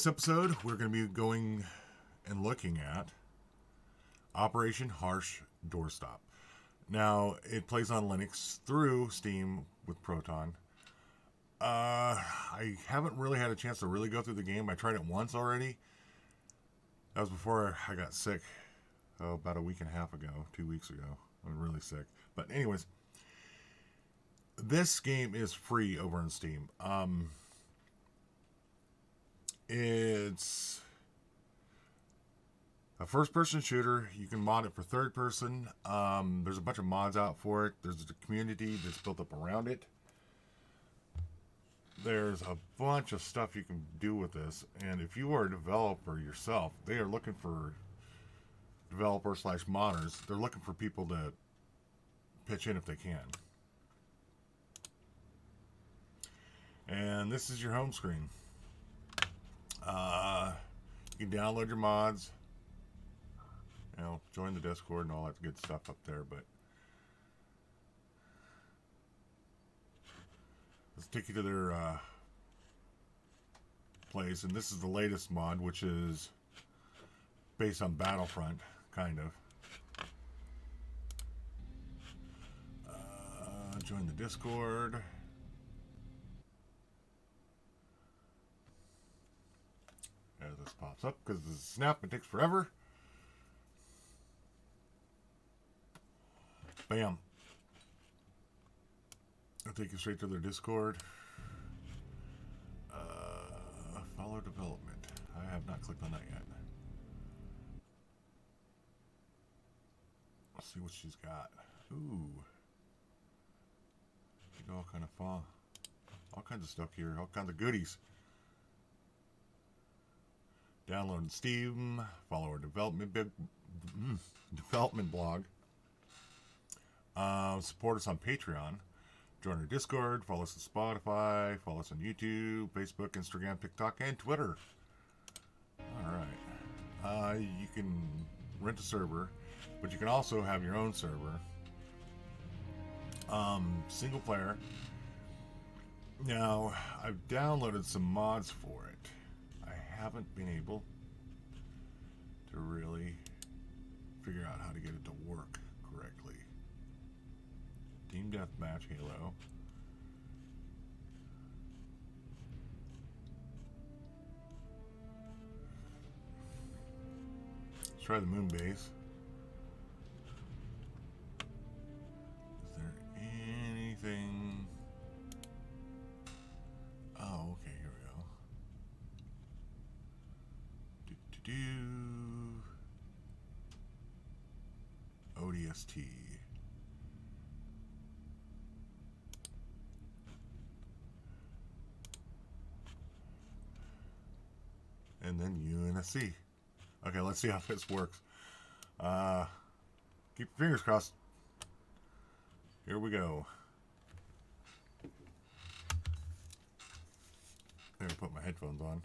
this episode, we're going to be going and looking at Operation Harsh Doorstop. Now, it plays on Linux through Steam with Proton. I haven't really had a chance to really go through the game. I tried it once already. That was before I got sick. About a week and a half ago, 2 weeks ago. I was really sick. But anyways, this game is free over on Steam. It's a first-person shooter. You can mod it for third person. There's a bunch of mods out for it. There's a community that's built up around it. There's a bunch of stuff you can do with this. And if you are a developer yourself, they are looking for developer/modders. They're looking for people to pitch in if they can. And this is your home screen. You can download your mods, join the Discord and all that good stuff up there, but let's take you to their place. And this is the latest mod, which is based on Battlefront, kind of. Join the Discord. As this pops up, because the snap, it takes forever. Bam. I'll take you straight to their Discord. Follow development. I have not clicked on that yet. Let's see what she's got. Ooh. You got all kind of fun. All kinds of stuff here. All kinds of goodies. Download Steam. Follow our development blog. Support us on Patreon. Join our Discord. Follow us on Spotify. Follow us on YouTube, Facebook, Instagram, TikTok, and Twitter. Alright. You can rent a server, but you can also have your own server. Single player. Now, I've downloaded some mods for it. I haven't been able to really figure out how to get it to work correctly. Team Deathmatch Halo. Let's try the moon base. Is there anything? Oh, okay, here we go. ODST. And then UNSC. Okay, let's see how this works. Keep your fingers crossed. Here we go. I'm gonna put my headphones on.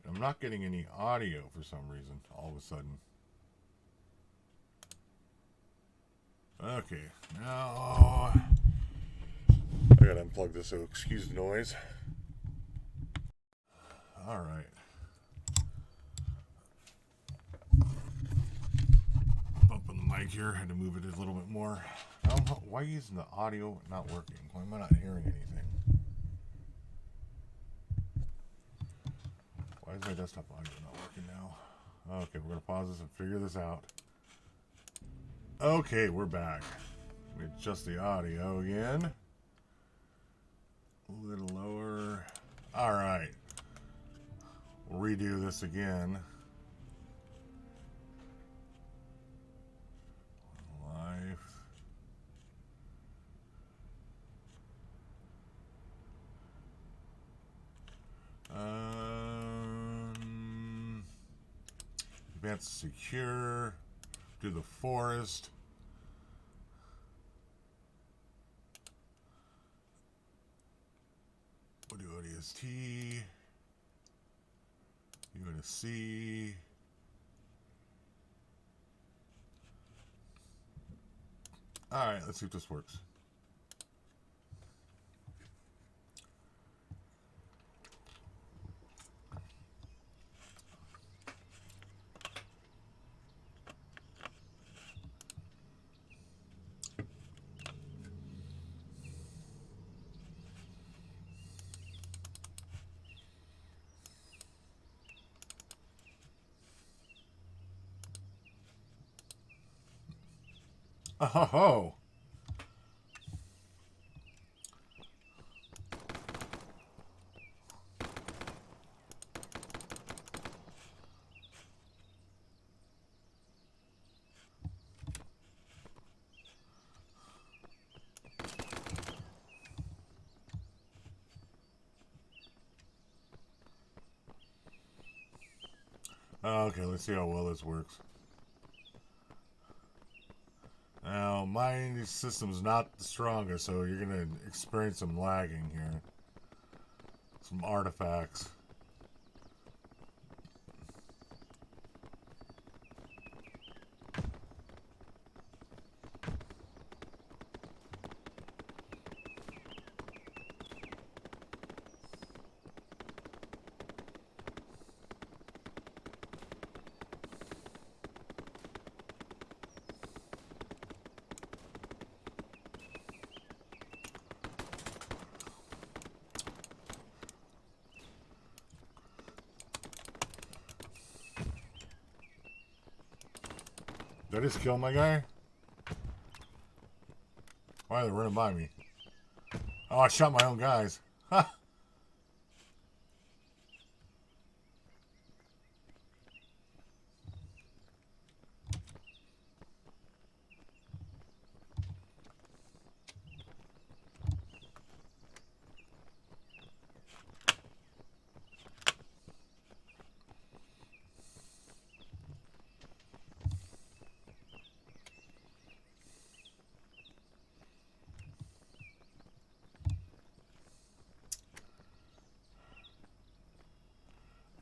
I'm not getting any audio for some reason, all of a sudden. Okay, now I gotta unplug this, so excuse the noise. Alright. Bumping the mic here, had to move it a little bit more. I don't know, why isn't the audio not working? Why am I not hearing anything? Why is my desktop audio not working now? Okay, we're going to pause this and figure this out. Okay, we're back. Let me adjust the audio again. A little lower. Alright. We'll redo this again. Live. Advanced secure. Do the forest. We'll do ODST. UNSC. Alright, let's see if this works. Oh ho ho. Okay, let's see how well this works. Now, my system's not the strongest, so you're going to experience some lagging here. Some artifacts. Did I just kill my guy? Why are they running by me? Oh, I shot my own guys. Ha!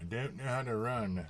I don't know how to run.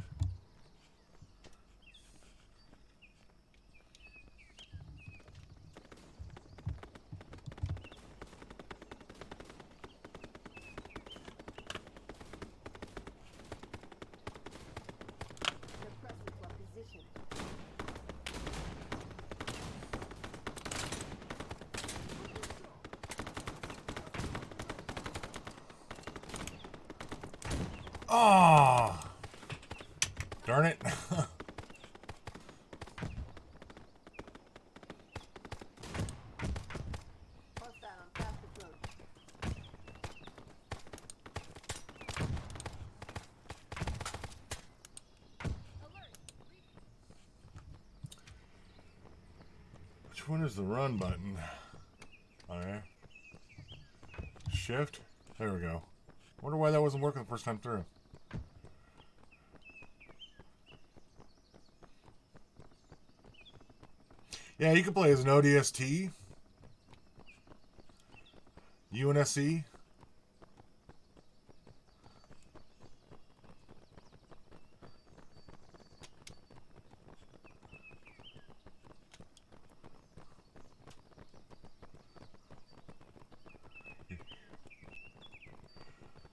Oh! Darn it. Which one is the run button? Okay. Shift? There we go. Wonder why that wasn't working the first time through. Yeah, you can play as an ODST, UNSC.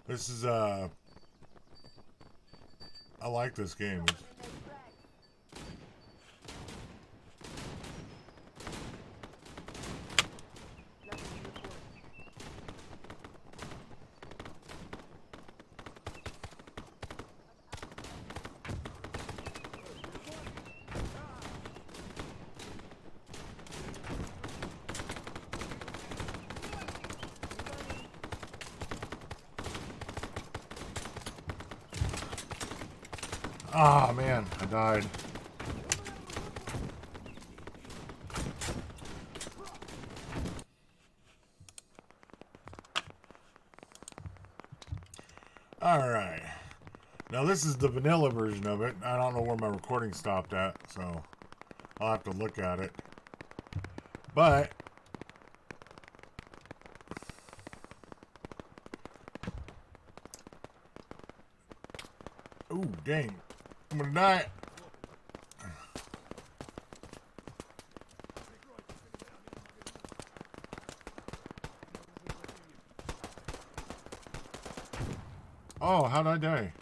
This is I like this game. Ah, man, I died. Alright. Now this is the vanilla version of it. I don't know where my recording stopped at, so I'll have to look at it. But ooh, dang. I'm gonna die. Oh, how'd I die?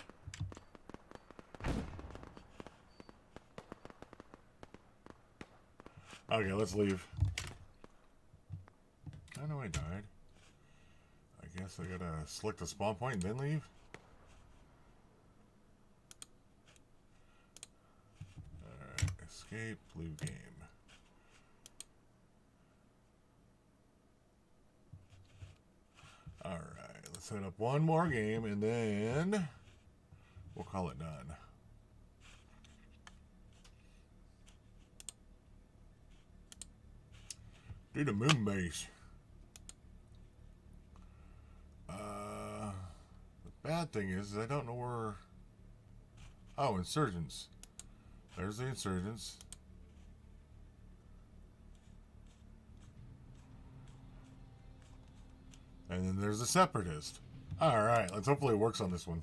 Okay, let's leave. I know I died. I guess I gotta select the spawn point and then leave. Alright, escape, leave game. Set up one more game and then we'll call it done. Do the moon base. The bad thing is I don't know where. Oh, insurgents. There's the insurgents. And then there's the separatist. Alright, let's hopefully it works on this one.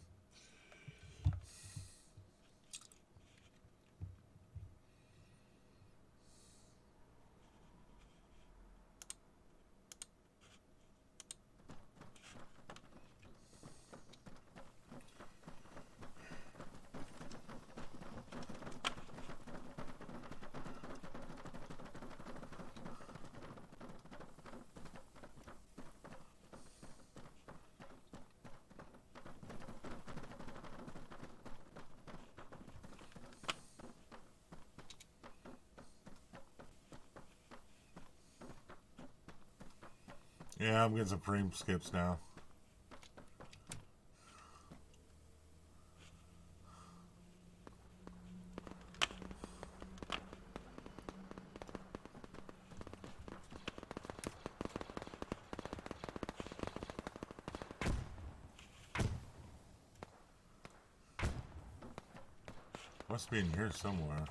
Yeah, I'm getting some frame skips now. Must be in here somewhere.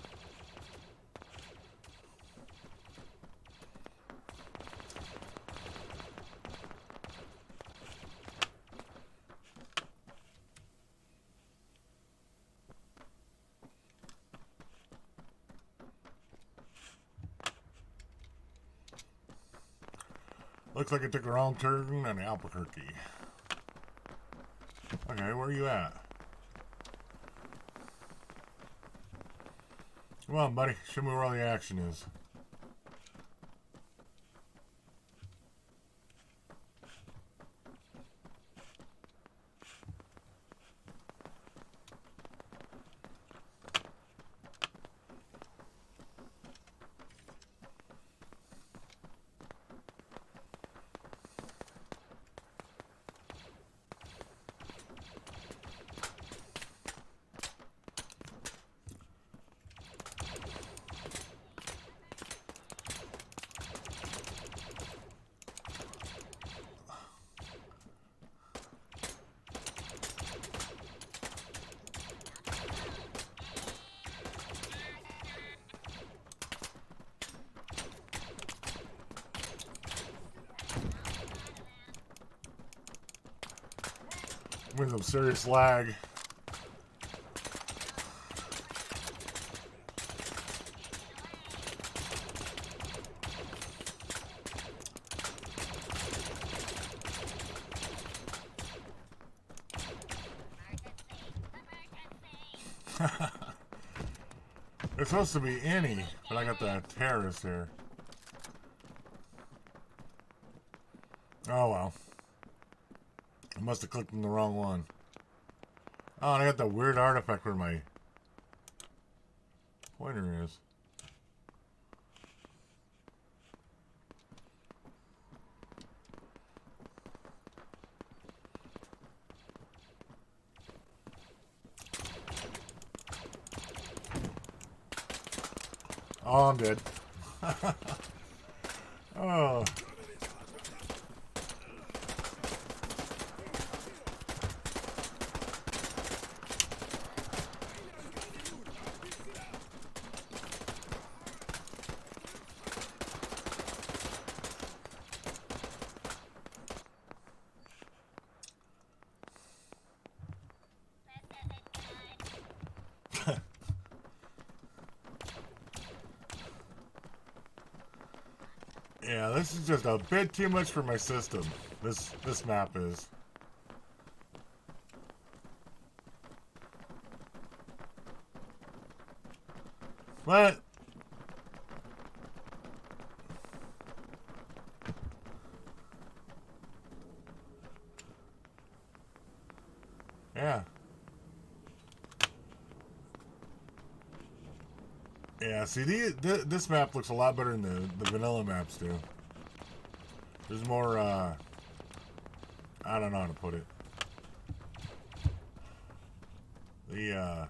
Looks like I took a wrong turn on Albuquerque. Okay, where are you at? Come on, buddy. Show me where all the action is. With some serious lag. It's supposed to be any, but I got the terrorist here. Oh well. I must have clicked on the wrong one. Oh, and I got that weird artifact where my pointer is. Oh, I'm dead. Oh. Yeah, this is just a bit too much for my system. This map is. What? Yeah. Yeah, see, this map looks a lot better than the vanilla maps do. There's more I don't know how to put it. The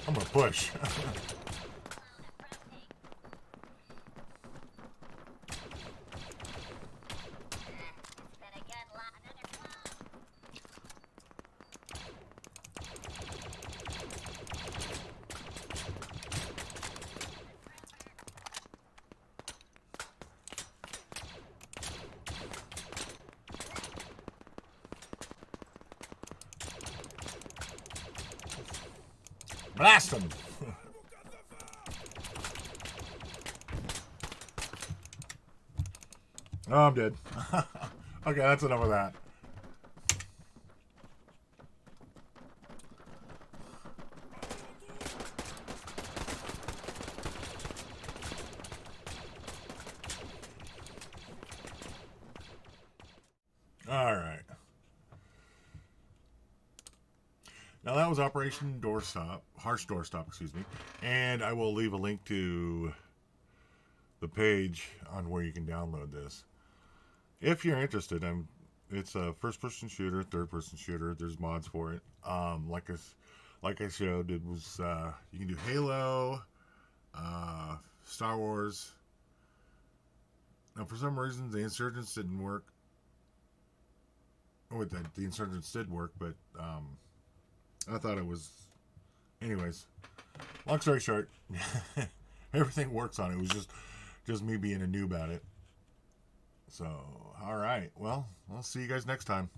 I'm gonna push. Blast him! Oh, I'm dead. Okay, that's enough of that. Alright. Now that was Operation Doorstop, Harsh Doorstop, excuse me. And I will leave a link to the page on where you can download this. If you're interested, it's a first-person shooter, third-person shooter. There's mods for it. Like I showed, it was you can do Halo, Star Wars. Now, for some reason, the Insurgents didn't work. Oh, wait, the Insurgents did work, but I thought it was. Anyways, long story short, everything works on it. It was just me being a noob at it. So, all right. Well, I'll see you guys next time.